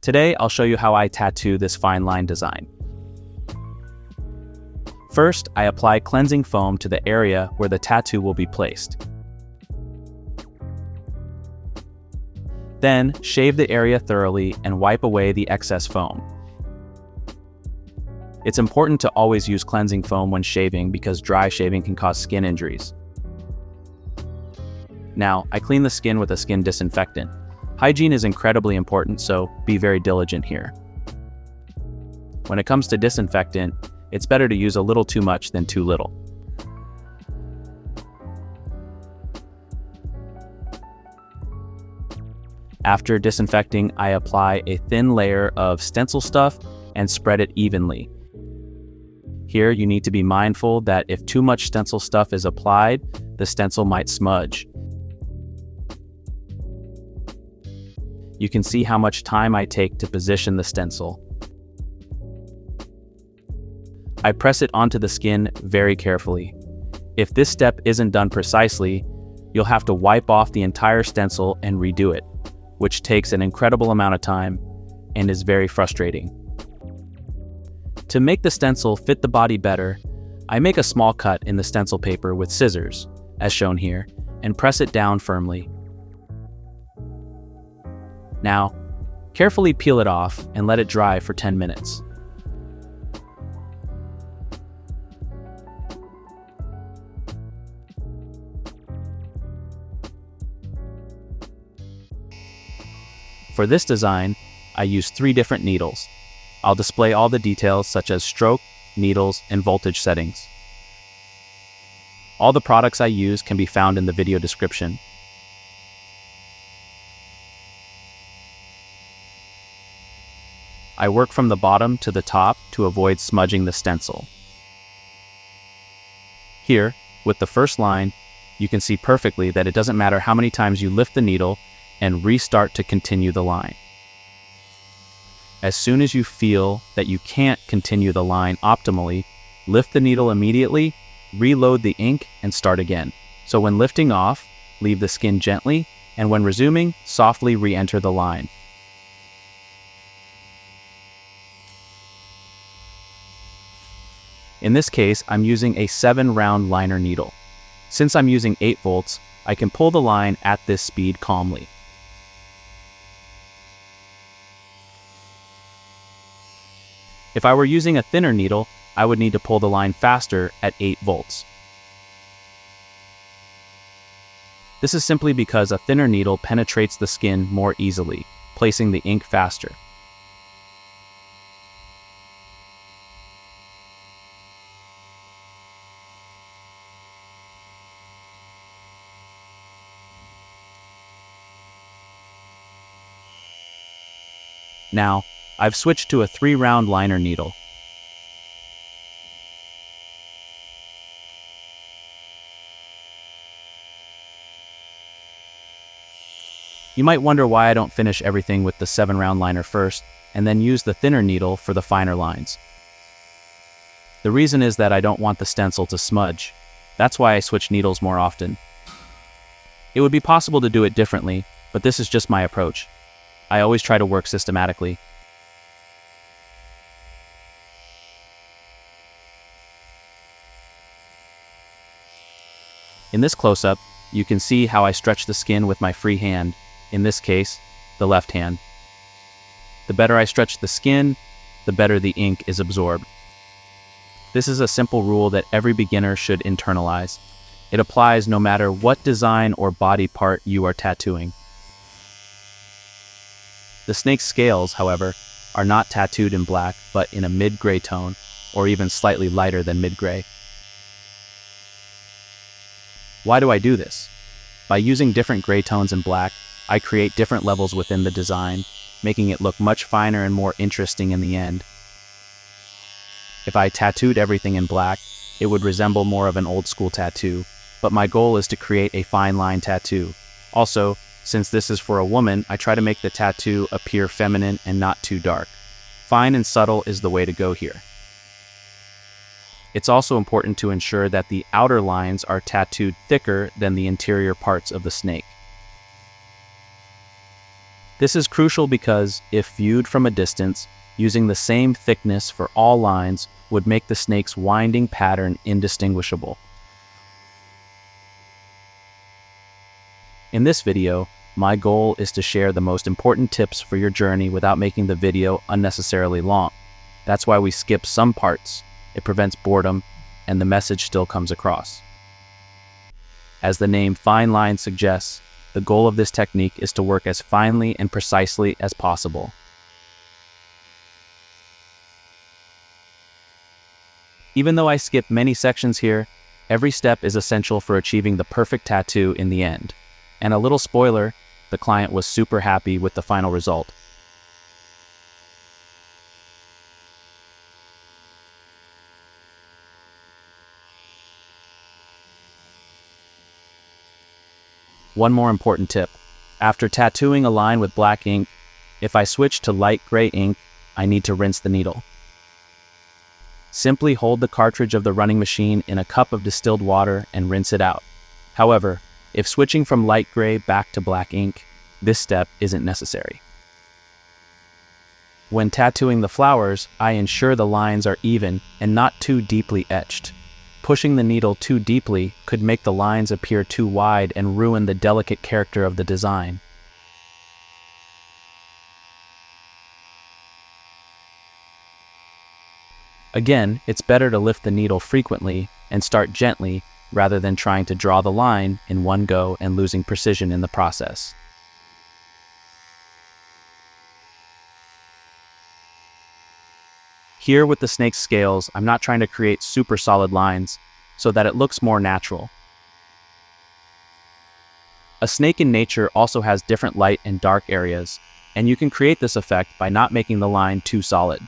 Today, I'll show you how I tattoo this fine line design. First, I apply cleansing foam to the area where the tattoo will be placed. Then, shave the area thoroughly and wipe away the excess foam. It's important to always use cleansing foam when shaving because dry shaving can cause skin injuries. Now, I clean the skin with a skin disinfectant. Hygiene is incredibly important, so be very diligent here. When it comes to disinfectant, it's better to use a little too much than too little. After disinfecting, I apply a thin layer of stencil stuff and spread it evenly. Here, you need to be mindful that if too much stencil stuff is applied, the stencil might smudge. You can see how much time I take to position the stencil. I press it onto the skin very carefully. If this step isn't done precisely, you'll have to wipe off the entire stencil and redo it, which takes an incredible amount of time and is very frustrating. To make the stencil fit the body better, I make a small cut in the stencil paper with scissors, as shown here, and press it down firmly. Now, carefully peel it off and let it dry for 10 minutes. For this design, I use 3 different needles. I'll display all the details such as stroke, needles, and voltage settings. All the products I use can be found in the video description. I work from the bottom to the top to avoid smudging the stencil. Here, with the first line, you can see perfectly that it doesn't matter how many times you lift the needle and restart to continue the line. As soon as you feel that you can't continue the line optimally, lift the needle immediately, reload the ink, and start again. So when lifting off, leave the skin gently, and when resuming, softly re-enter the line. In this case, I'm using a 7-round liner needle. Since I'm using 8 volts, I can pull the line at this speed calmly. If I were using a thinner needle, I would need to pull the line faster at 8 volts. This is simply because a thinner needle penetrates the skin more easily, placing the ink faster. Now, I've switched to a 3-round liner needle. You might wonder why I don't finish everything with the 7-round liner first, and then use the thinner needle for the finer lines. The reason is that I don't want the stencil to smudge. That's why I switch needles more often. It would be possible to do it differently, but this is just my approach. I always try to work systematically. In this close-up, you can see how I stretch the skin with my free hand, in this case, the left hand. The better I stretch the skin, the better the ink is absorbed. This is a simple rule that every beginner should internalize. It applies no matter what design or body part you are tattooing. The snake's scales, however, are not tattooed in black, but in a mid-gray tone, or even slightly lighter than mid-gray. Why do I do this? By using different gray tones in black, I create different levels within the design, making it look much finer and more interesting in the end. If I tattooed everything in black, it would resemble more of an old-school tattoo, but my goal is to create a fine line tattoo. Also, since this is for a woman, I try to make the tattoo appear feminine and not too dark. Fine and subtle is the way to go here. It's also important to ensure that the outer lines are tattooed thicker than the interior parts of the snake. This is crucial because, if viewed from a distance, using the same thickness for all lines would make the snake's winding pattern indistinguishable. In this video, my goal is to share the most important tips for your journey without making the video unnecessarily long. That's why we skip some parts. It prevents boredom, and the message still comes across. As the name FINELINE suggests, the goal of this technique is to work as finely and precisely as possible. Even though I skip many sections here, every step is essential for achieving the perfect tattoo in the end. And a little spoiler, the client was super happy with the final result. One more important tip. After tattooing a line with black ink, if I switch to light gray ink, I need to rinse the needle. Simply hold the cartridge of the running machine in a cup of distilled water and rinse it out. However, if switching from light gray back to black ink, this step isn't necessary. When tattooing the flowers, I ensure the lines are even and not too deeply etched. Pushing the needle too deeply could make the lines appear too wide and ruin the delicate character of the design. Again, it's better to lift the needle frequently and start gently rather than trying to draw the line in one go and losing precision in the process. Here with the snake's scales, I'm not trying to create super solid lines so that it looks more natural. A snake in nature also has different light and dark areas, and you can create this effect by not making the line too solid.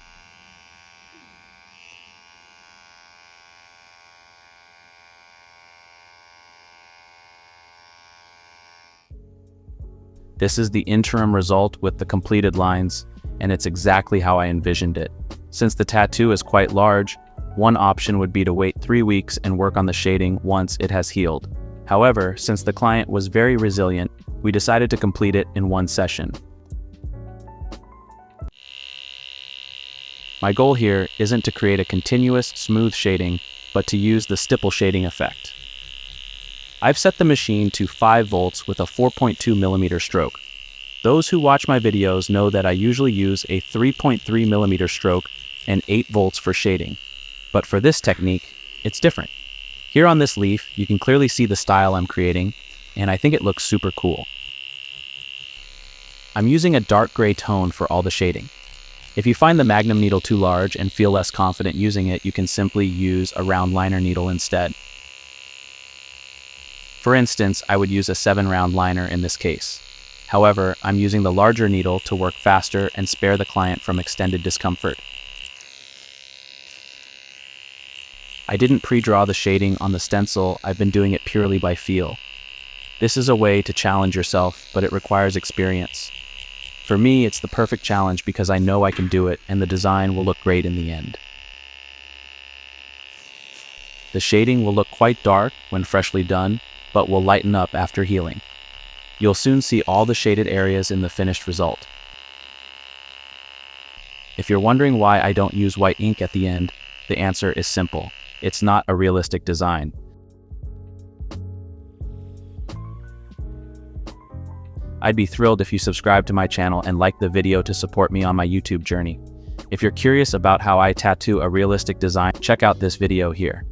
This is the interim result with the completed lines, and it's exactly how I envisioned it. Since the tattoo is quite large, one option would be to wait 3 weeks and work on the shading once it has healed. However, since the client was very resilient, we decided to complete it in one session. My goal here isn't to create a continuous, smooth shading, but to use the stipple shading effect. I've set the machine to 5 volts with a 4.2mm stroke. Those who watch my videos know that I usually use a 3.3mm stroke and 8 volts for shading. But for this technique, it's different. Here on this leaf, you can clearly see the style I'm creating, and I think it looks super cool. I'm using a dark gray tone for all the shading. If you find the Magnum needle too large and feel less confident using it, you can simply use a round liner needle instead. For instance, I would use a 7-round liner in this case. However, I'm using the larger needle to work faster and spare the client from extended discomfort. I didn't pre-draw the shading on the stencil, I've been doing it purely by feel. This is a way to challenge yourself, but it requires experience. For me, it's the perfect challenge because I know I can do it and the design will look great in the end. The shading will look quite dark when freshly done, but will lighten up after healing. You'll soon see all the shaded areas in the finished result. If you're wondering why I don't use white ink at the end, the answer is simple. It's not a realistic design. I'd be thrilled if you subscribe to my channel and like the video to support me on my YouTube journey. If you're curious about how I tattoo a realistic design, check out this video here.